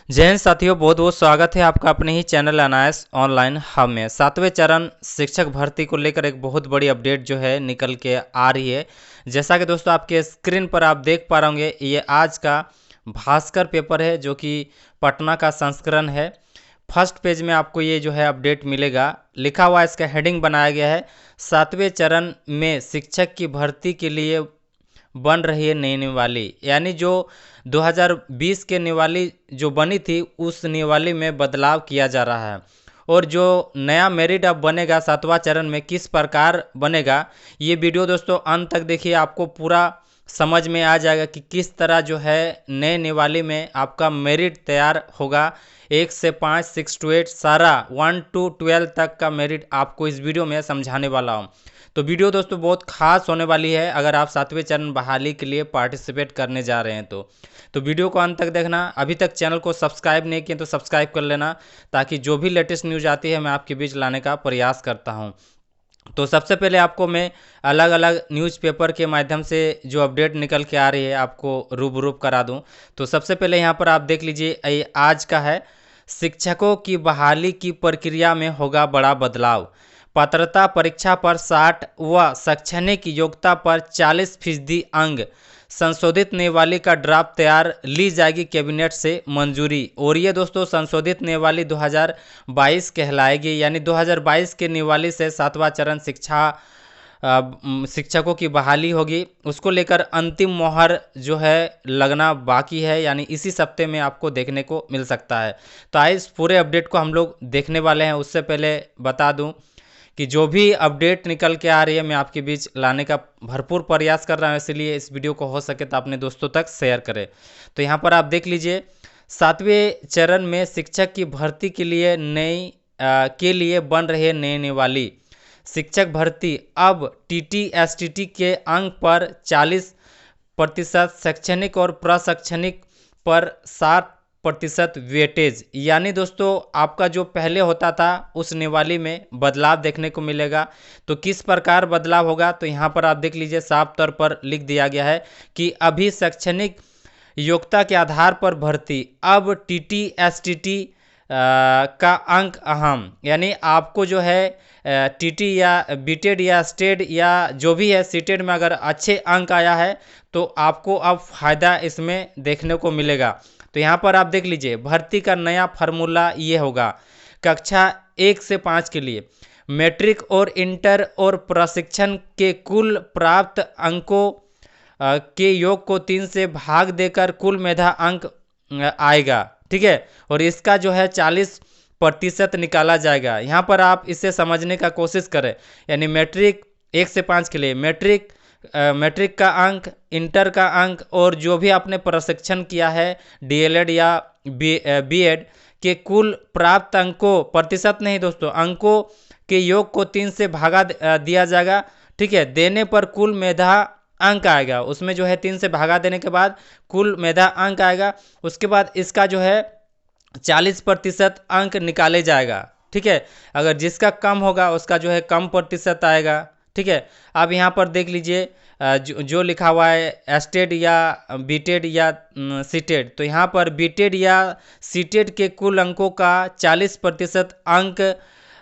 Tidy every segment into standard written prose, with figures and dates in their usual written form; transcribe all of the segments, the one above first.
जय हिंद साथियों, बहुत बहुत स्वागत है आपका अपने ही चैनल अनायास ऑनलाइन हब में। सातवें चरण शिक्षक भर्ती को लेकर एक बहुत बड़ी अपडेट जो है निकल के आ रही है। जैसा कि दोस्तों आपके स्क्रीन पर आप देख पा रहे होंगे, ये आज का भास्कर पेपर है जो कि पटना का संस्करण है। फर्स्ट पेज में आपको ये जो है अपडेट मिलेगा। लिखा हुआ इसका हेडिंग बनाया गया है, सातवें चरण में शिक्षक की भर्ती के लिए बन रही है नई निवाली। यानी जो 2020 के निवाली जो बनी थी उस निवाली में बदलाव किया जा रहा है। और जो नया मेरिट अब बनेगा सातवां चरण में किस प्रकार बनेगा, ये वीडियो दोस्तों अंत तक देखिए, आपको पूरा समझ में आ जाएगा कि किस तरह जो है नए निवाली में आपका मेरिट तैयार होगा। 1 से 5, 6 to 8 सारा 1 to 12 तक का मेरिट आपको इस वीडियो में समझाने वाला हूँ। तो वीडियो दोस्तों बहुत खास होने वाली है अगर आप सातवें चरण बहाली के लिए पार्टिसिपेट करने जा रहे हैं तो वीडियो को अंत तक देखना। अभी तक चैनल को सब्सक्राइब नहीं किए तो सब्सक्राइब कर लेना, ताकि जो भी लेटेस्ट न्यूज आती है मैं आपके बीच लाने का प्रयास करता हूं। तो सबसे पहले आपको मैं अलग अलग न्यूज़पेपर के माध्यम से जो अपडेट निकल के आ रही है आपको रूबरू करा दूं। तो सबसे पहले यहां पर आप देख लीजिए, ये आज का है। शिक्षकों की बहाली की प्रक्रिया में होगा बड़ा बदलाव। पात्रता परीक्षा पर 60 व शैक्षणिक योग्यता पर 40% अंक। संशोधित नियमावली का ड्राफ्ट तैयार, ली जाएगी कैबिनेट से मंजूरी। और ये दोस्तों संशोधित नियमावली 2022 कहलाएगी। यानी 2022 के नियमावली से सातवां चरण शिक्षकों की बहाली होगी। उसको लेकर अंतिम मोहर जो है लगना बाकी है, यानी इसी सप्ताह में आपको देखने को मिल सकता है। तो आइए इस पूरे अपडेट को हम लोग देखने वाले हैं। उससे पहले बता दूं कि जो भी अपडेट निकल के आ रही है मैं आपके बीच लाने का भरपूर प्रयास कर रहा हूँ, इसलिए इस वीडियो को हो सके तो अपने दोस्तों तक शेयर करें। तो यहाँ पर आप देख लीजिए, सातवें चरण में शिक्षक की भर्ती के लिए बन रहे नई निवाली। शिक्षक भर्ती अब टीटी एसटीटी के अंक पर 40%, शैक्षणिक और प्रशैक्षणिक पर 60% वेटेज। यानी दोस्तों आपका जो पहले होता था उस निवाली में बदलाव देखने को मिलेगा। तो किस प्रकार बदलाव होगा, तो यहाँ पर आप देख लीजिए, साफ तौर पर लिख दिया गया है कि अभी शैक्षणिक योग्यता के आधार पर भर्ती, अब टीटी एसटीटी का अंक अहम। यानी आपको जो है टीटी या बीटेड या स्टेड या जो भी है सीटेड में अगर अच्छे अंक आया है तो आपको अब फायदा इसमें देखने को मिलेगा। तो यहाँ पर आप देख लीजिए, भर्ती का नया फार्मूला ये होगा। कक्षा 1 से 5 के लिए मैट्रिक और इंटर और प्रशिक्षण के कुल प्राप्त अंकों के योग को 3 से भाग देकर कुल मेधा अंक आएगा। ठीक है, और इसका जो है 40% निकाला जाएगा। यहाँ पर आप इसे समझने का कोशिश करें। यानी मैट्रिक 1 से 5 के लिए मैट्रिक का अंक, इंटर का अंक और जो भी आपने प्रशिक्षण किया है डीएलएड या बीएड के कुल प्राप्त अंकों, प्रतिशत नहीं दोस्तों, अंकों के योग को 3 से भागा दिया जाएगा। ठीक है, देने पर कुल मेधा अंक आएगा। उसमें जो है 3 से भागा देने के बाद कुल मेधा अंक आएगा। उसके बाद इसका जो है 40% अंक निकाले जाएगा। ठीक है, अगर जिसका कम होगा उसका जो है कम प्रतिशत आएगा। ठीक है, अब यहाँ पर देख लीजिए जो लिखा हुआ है एस्टेड या बीटेड या सीटेड। तो यहाँ पर बीटेड या सीटेड के कुल अंकों का 40% अंक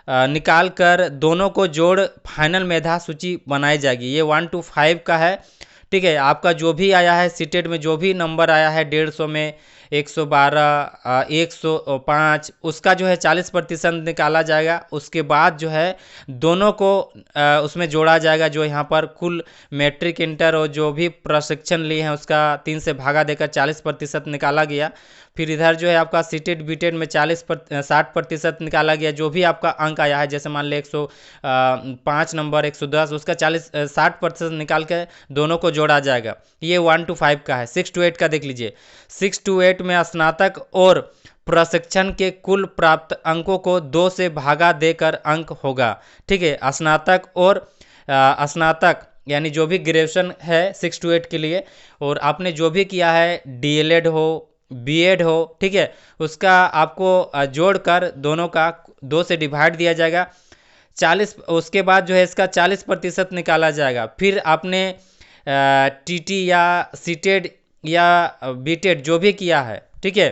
निकाल कर दोनों को जोड़ फाइनल मेधा सूची बनाई जाएगी। ये 1 to 5 का है। ठीक है, आपका जो भी आया है सीटेड में, जो भी नंबर आया है 150 में, 112, 105, उसका जो है 40% निकाला जाएगा। उसके बाद जो है दोनों को उसमें जोड़ा जाएगा। जो यहाँ पर कुल मैट्रिक इंटर और जो भी प्रशिक्षण लिए हैं उसका 3 से भागा देकर 40% निकाला गया। फिर इधर जो है आपका सीटेड बीटेड में 60% निकाला गया। जो भी आपका अंक आया है, जैसे मान लें 105 नंबर, 110, उसका 60% निकाल के दोनों को जोड़ा जाएगा। ये 1 to 5 का है। 6 to 8 का देख लीजिए, 6 to 8 में स्नातक और प्रशिक्षण के कुल प्राप्त अंकों को 2 से भागा देकर अंक होगा। ठीक है, स्नातक यानी जो भी ग्रेजुएशन है 6 to 8 के लिए, और आपने जो भी किया है डीएलएड हो, बीएड हो, ठीक है, उसका आपको जोड़कर दोनों का 2 से डिवाइड दिया जाएगा। 40, उसके बाद जो है इसका 40% निकाला जाएगा। फिर आपने टीटी या सीटेड या बीटेड जो भी किया है, ठीक है,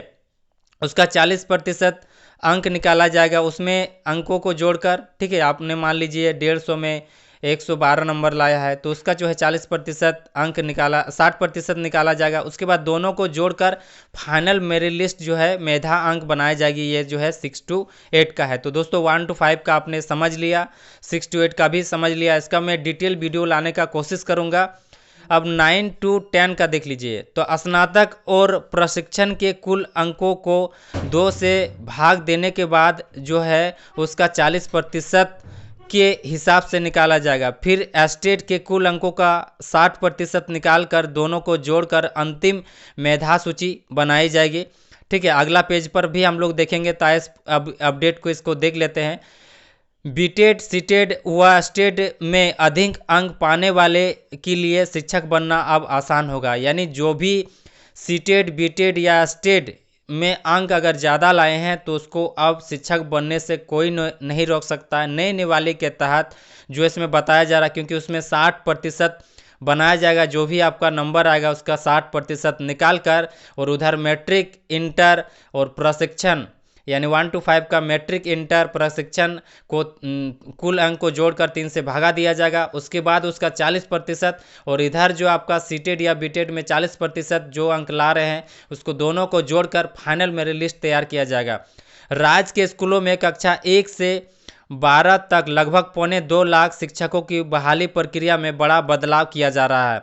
उसका 40% अंक निकाला जाएगा। उसमें अंकों को जोड़कर, ठीक है, आपने मान लीजिए 150 में 112 नंबर लाया है तो उसका जो है 40% अंक निकाला, 60% निकाला जाएगा। उसके बाद दोनों को जोड़कर फाइनल मेरिट लिस्ट जो है मेधा अंक बनाई जाएगी। ये जो है 6 to 8 का है। तो दोस्तों 1 to 5 का आपने समझ लिया, 6 to 8 का भी समझ लिया। इसका मैं डिटेल वीडियो लाने का कोशिश करूँगा। अब 9 to 10 का देख लीजिए। तो स्नातक और प्रशिक्षण के कुल अंकों को 2 से भाग देने के बाद जो है उसका 40% के हिसाब से निकाला जाएगा। फिर एस्टेट के कुल अंकों का 60% निकाल कर दोनों को जोड़कर अंतिम मेधा सूची बनाई जाएगी। ठीक है, अगला पेज पर भी हम लोग देखेंगे। तो इस अपडेट को इसको देख लेते हैं। बीटेड, सीटेड व स्टेड में अधिक अंक पाने वाले के लिए शिक्षक बनना अब आसान होगा। यानी जो भी सीटेड, बीटेड या स्टेड में अंक अगर ज़्यादा लाए हैं तो उसको अब शिक्षक बनने से कोई नहीं रोक सकता है। नई निवाली के तहत जो इसमें बताया जा रहा है, क्योंकि उसमें 60% बनाया जाएगा। जो भी आपका नंबर आएगा उसका 60% निकाल कर और उधर मैट्रिक, इंटर और प्रशिक्षण यानी 1 to 5 का मैट्रिक, इंटर, प्रशिक्षण को कुल अंक को जोड़कर 3 से भागा दिया जाएगा। उसके बाद उसका 40% और इधर जो आपका सीटेड या बीटेड में 40% जो अंक ला रहे हैं उसको दोनों को जोड़कर फाइनल मेरिट लिस्ट तैयार किया जाएगा। राज्य के स्कूलों में कक्षा 1 से 12 तक लगभग 2.25 लाख शिक्षकों की बहाली प्रक्रिया में बड़ा बदलाव किया जा रहा है।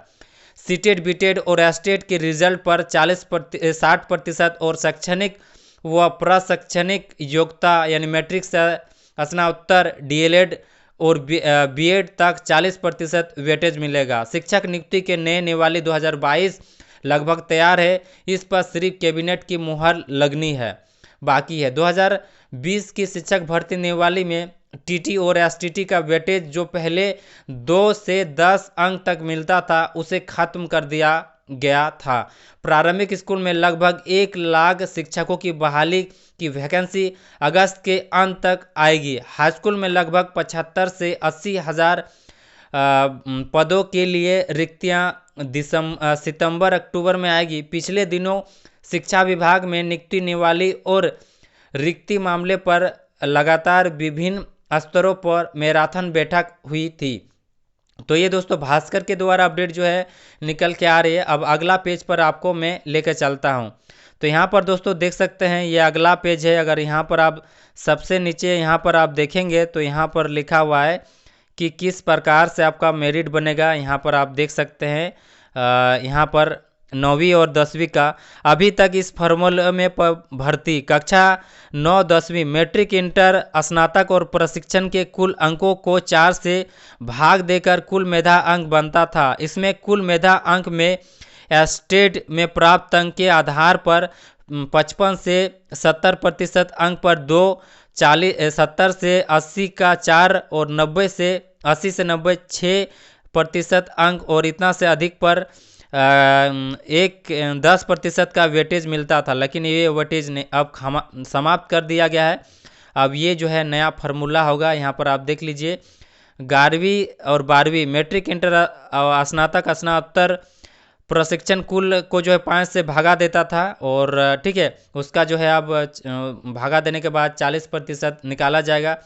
सीटेड, बीटेड और एस्टेट के रिजल्ट पर 60% और शैक्षणिक व प्रशैक्षणिक योग्यता यानी मैट्रिक से स्नातकोत्तर, डीएलएड और बीएड तक 40% वेटेज मिलेगा। शिक्षक नियुक्ति के नए निवाली 2022 लगभग तैयार है। इस पर सिर्फ कैबिनेट की मुहर लगनी है, बाकी है। 2020 की शिक्षक भर्ती निवाली में टीटी और एसटीटी का वेटेज जो पहले 2 से 10 अंक तक मिलता था उसे खत्म कर दिया गया था। प्रारंभिक स्कूल में लगभग 1 लाख शिक्षकों की बहाली की वैकेंसी अगस्त के अंत तक आएगी। हाई स्कूल में लगभग 75 से 80 हज़ार पदों के लिए रिक्तियां सितंबर अक्टूबर में आएगी। पिछले दिनों शिक्षा विभाग में नियुक्ति निवाली और रिक्ति मामले पर लगातार विभिन्न स्तरों पर मैराथन बैठक हुई थी। तो ये दोस्तों भास्कर के द्वारा अपडेट जो है निकल के आ रही है। अब अगला पेज पर आपको मैं लेकर चलता हूँ। तो यहाँ पर दोस्तों देख सकते हैं ये अगला पेज है। अगर यहाँ पर आप सबसे नीचे यहाँ पर आप देखेंगे तो यहाँ पर लिखा हुआ है कि किस प्रकार से आपका मेरिट बनेगा। यहाँ पर आप देख सकते हैं यहाँ पर 9वीं और 10वीं का अभी तक इस फॉर्मूले में भर्ती कक्षा 9, 10वीं, मैट्रिक, इंटर, स्नातक और प्रशिक्षण के कुल अंकों को 4 से भाग देकर कुल मेधा अंक बनता था। इसमें कुल मेधा अंक में एस्टेट में प्राप्त अंक के आधार पर 55 से 70% अंक पर 2, 70 से 80 का 4 और 90 से 80 से 90 6% अंक और इतना से अधिक पर 10% का वेटेज मिलता था। लेकिन ये वेटेज ने अब समाप्त कर दिया गया है। अब ये जो है नया फार्मूला होगा। यहाँ पर आप देख लीजिए 11वीं और 12वीं मैट्रिक, इंटर, स्नातक, स्नातकोत्तर, प्रशिक्षण कुल को जो है 5 से भागा देता था और ठीक है उसका जो है अब भागा देने के बाद 40% निकाला जाएगा।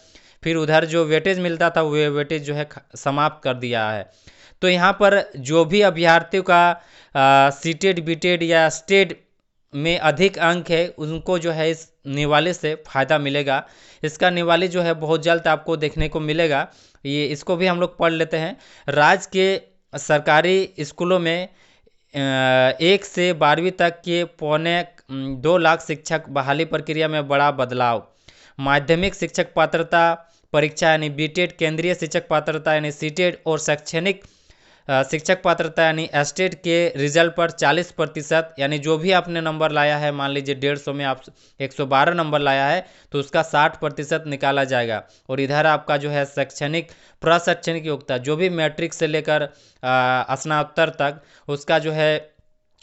फिर उधर जो वेटेज मिलता था वो वेटेज जो है समाप्त कर दिया है। तो यहाँ पर जो भी अभ्यर्थियों का सीटेड, बीटेड या स्टेड में अधिक अंक है उनको जो है इस निवाले से फ़ायदा मिलेगा। इसका निवाले जो है बहुत जल्द आपको देखने को मिलेगा। ये इसको भी हम लोग पढ़ लेते हैं। राज्य के सरकारी स्कूलों में 1 से 12वीं तक के 2.25 लाख शिक्षक बहाली प्रक्रिया में बड़ा बदलाव। माध्यमिक शिक्षक पात्रता परीक्षा यानी बीटेड, केंद्रीय शिक्षक पात्रता यानी सीटेड और शैक्षणिक शिक्षक पात्रता यानी एस्टेट के रिजल्ट पर 40% यानी जो भी आपने नंबर लाया है, मान लीजिए 150 में आप 112 नंबर लाया है तो उसका 60% निकाला जाएगा। और इधर आपका जो है शैक्षणिक, प्रशैक्षणिक योग्यता जो भी मैट्रिक से लेकर स्नातकोत्तर तक उसका जो है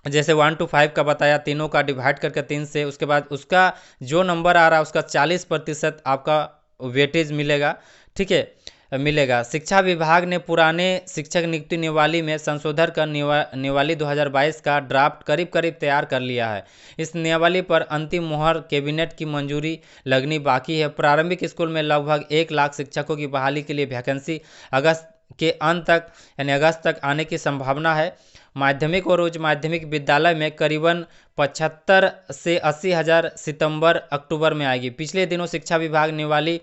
जैसे 1 to 5 का बताया, तीनों का डिवाइड करके 3 से, उसके बाद उसका जो नंबर आ रहा है उसका 40% आपका वेटेज मिलेगा। ठीक है, मिलेगा। शिक्षा विभाग ने पुराने शिक्षक नियुक्ति नियमावली में संशोधन कर नियमावली 2022 का ड्राफ्ट करीब करीब तैयार कर लिया है। इस नियमावली पर अंतिम मुहर कैबिनेट की मंजूरी लगनी बाकी है। प्रारंभिक स्कूल में लगभग 1 लाख शिक्षकों की बहाली के लिए वैकेंसी अगस्त के अंत तक यानी अगस्त तक आने की संभावना है। माध्यमिक और उच्च माध्यमिक विद्यालय में करीबन 75 से 80 हज़ार सितंबर अक्टूबर में आएगी। पिछले दिनों शिक्षा विभाग नियमावली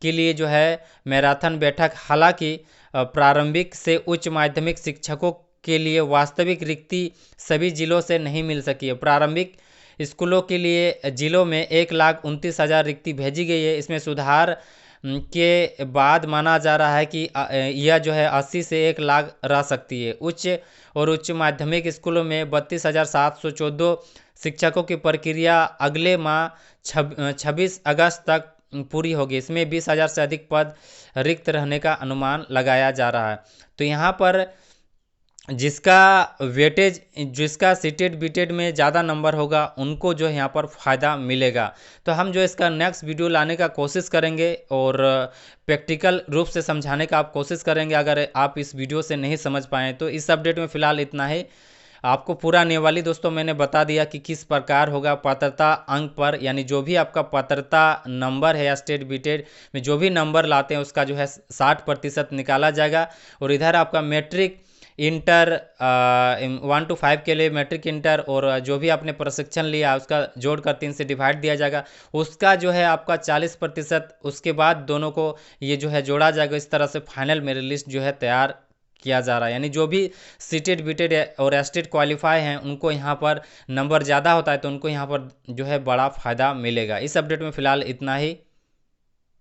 के लिए जो है मैराथन बैठक, हालांकि प्रारंभिक से उच्च माध्यमिक शिक्षकों के लिए वास्तविक रिक्ति सभी जिलों से नहीं मिल सकी है। प्रारंभिक स्कूलों के लिए जिलों में 1,29,000 रिक्ति भेजी गई है। इसमें सुधार के बाद माना जा रहा है कि यह जो है 80 से 1 लाख रह सकती है। उच्च और उच्च माध्यमिक स्कूलों में 32,714 शिक्षकों की प्रक्रिया अगले माह 26 अगस्त तक पूरी होगी। इसमें 20,000 से अधिक पद रिक्त रहने का अनुमान लगाया जा रहा है। तो यहाँ पर जिसका सीटेड बीटेड में ज़्यादा नंबर होगा उनको जो है यहाँ पर फ़ायदा मिलेगा। तो हम जो इसका नेक्स्ट वीडियो लाने का कोशिश करेंगे और प्रैक्टिकल रूप से समझाने का आप कोशिश करेंगे। अगर आप इस वीडियो से नहीं समझ पाएँ तो इस अपडेट में फ़िलहाल इतना ही। आपको पूरा नियमावली दोस्तों मैंने बता दिया कि किस प्रकार होगा पात्रता अंक पर, यानी जो भी आपका पात्रता नंबर है या स्टेट बीटेड में जो भी नंबर लाते हैं उसका जो है 60% निकाला जाएगा। और इधर आपका मैट्रिक इंटर 1 to 5 के लिए मैट्रिक इंटर और जो भी आपने प्रशिक्षण लिया उसका जोड़कर 3 से डिवाइड दिया जाएगा। उसका जो है आपका 40% उसके बाद दोनों को ये जो है जोड़ा जाएगा। इस तरह से फाइनल मेरिट लिस्ट जो है तैयार किया जा रहा है। यानी जो भी सीटेड बीटेड और एस्टेट क्वालिफाई हैं उनको यहाँ पर नंबर ज़्यादा होता है तो उनको यहाँ पर जो है बड़ा फ़ायदा मिलेगा। इस अपडेट में फ़िलहाल इतना ही।